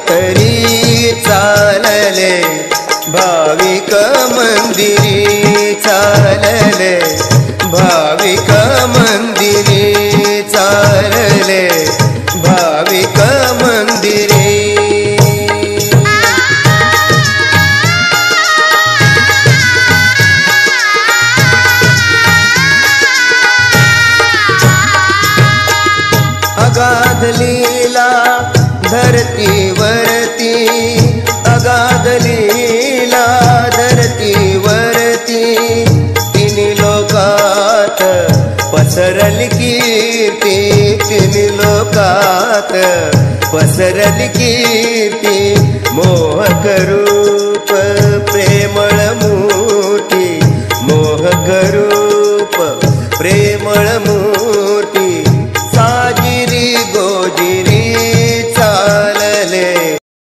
तरी चालले भाविक मंदिरी चालले भाविक मंदिरी चालले भाविक मंदिरी अगाध लीला धरतीवरती अगाध लीला धरतीवरती तिन्ही लोकात पसरली कीर्ती तिन्ही लोकात पसरली कीर्ती मोहक रूप प्रेम